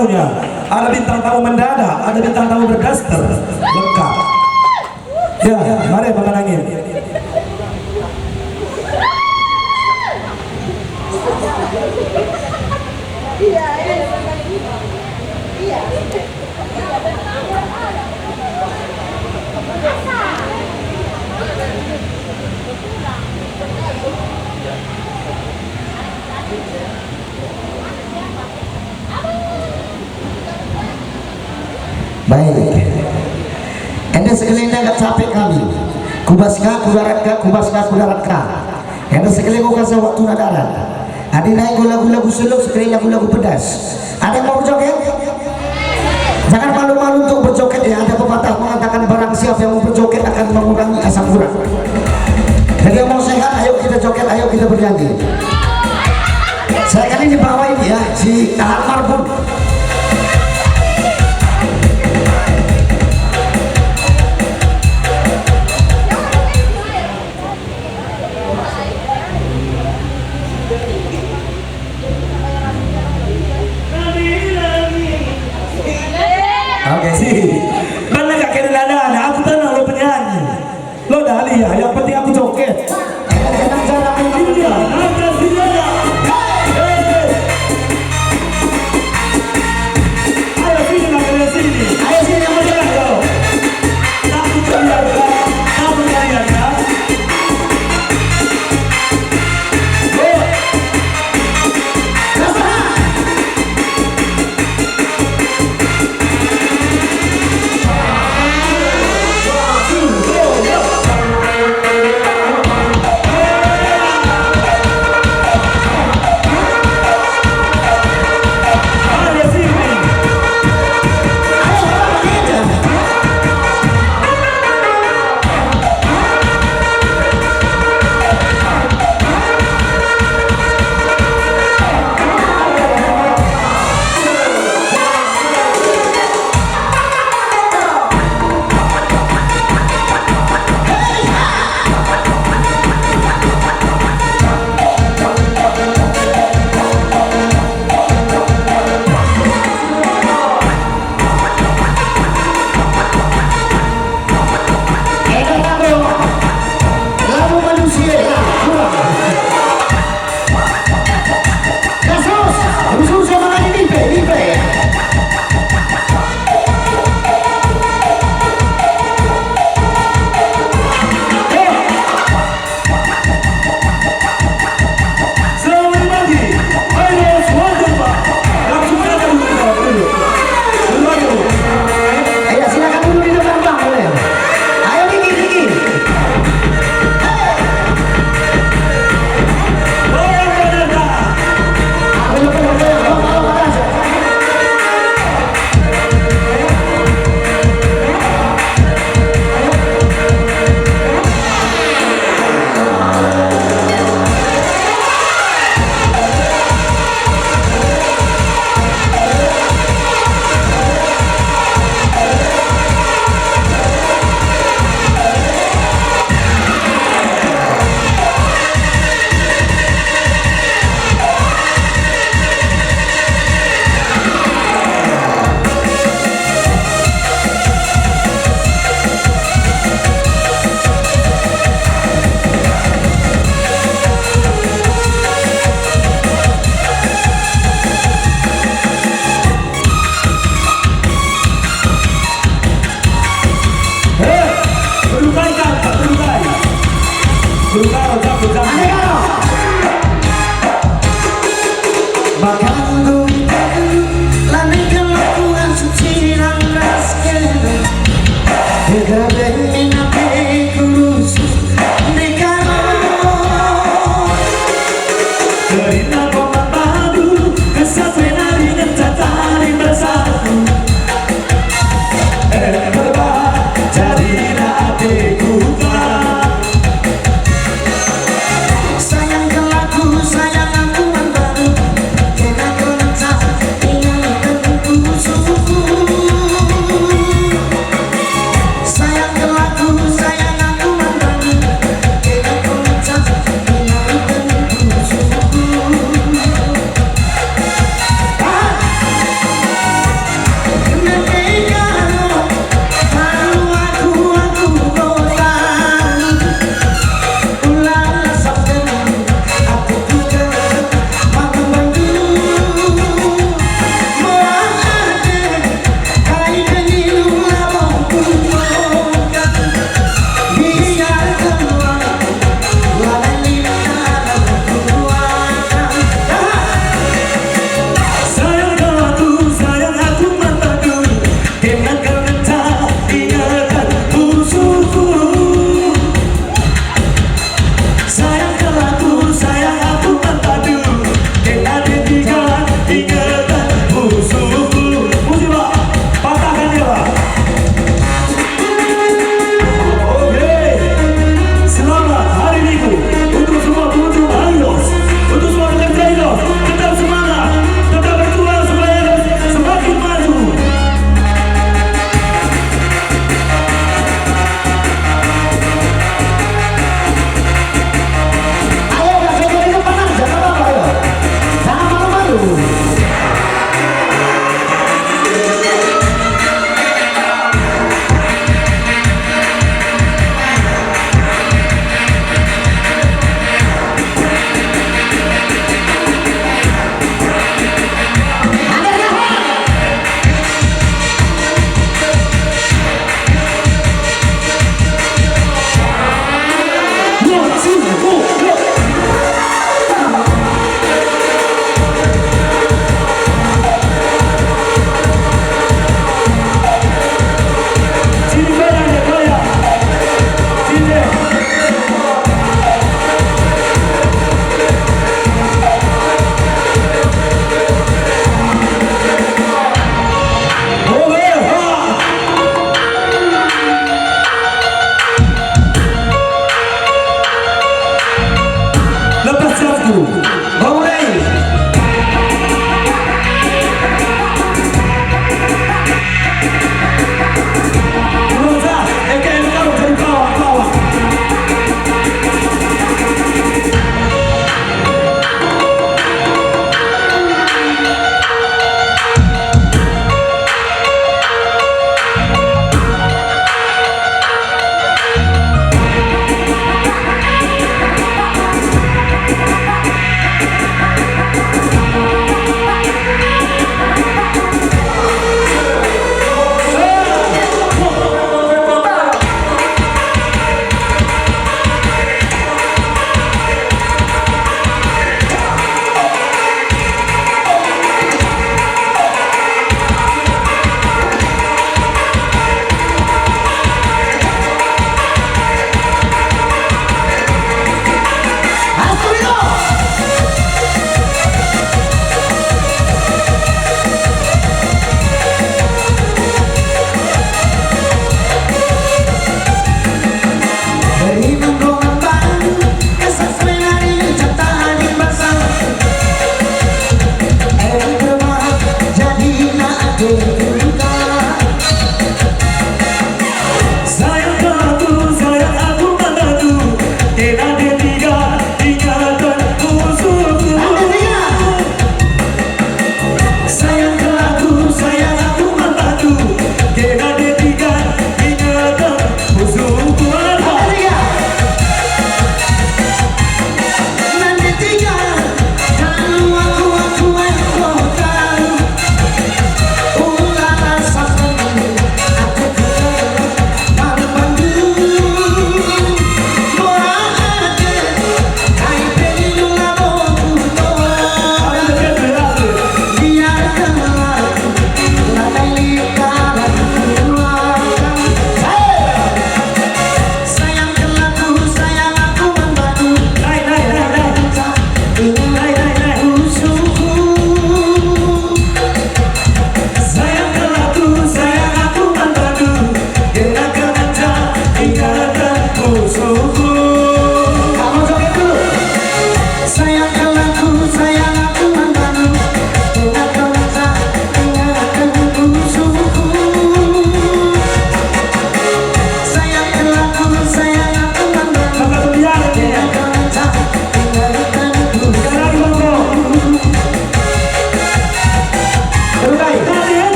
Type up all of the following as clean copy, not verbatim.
tamunya. Ada bintang tamu mendadak, ada bintang tamu berdaster, lengkap. Ya, mari pemenangin. Baik, anda sekalian agak capek kami. Kubaska, kudaratka, kubaska, kudaratka. Anda sekalian kau kasih waktu nadaran. Ada naik lagu-lagu slow, sekalian lagu-lagu pedas. Ada yang mau berjoget? Jangan malu-malu untuk berjoget ya. Ada pepatah mengatakan barang siapa yang mau berjoget akan mengurangi asam urat. Jadi yang mau sehat, ayo kita joget, ayo kita bernyanyi. Saya kali di bawah ini ya, si Tahan Marbun. Oke sih, mana gak kena nada, aku tenang lo penyanyi. Lo dah lihat, yang penting aku joget. Enak cara mainnya, nada sinada. Ayo sini nak kena sini. Ayo sini yang mana kau? Takut kalian kan? Takut kalian kan?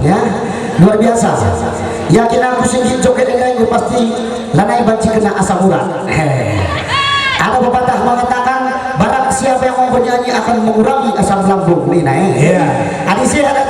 ya luar biasa. Yakin aku singgi joget ini gue pasti lanai banci kena asam urat. Ada pepatah mengatakan barang siapa yang mau bernyanyi akan mengurangi asam lambung. Ini nah. Iya. Adi sih ada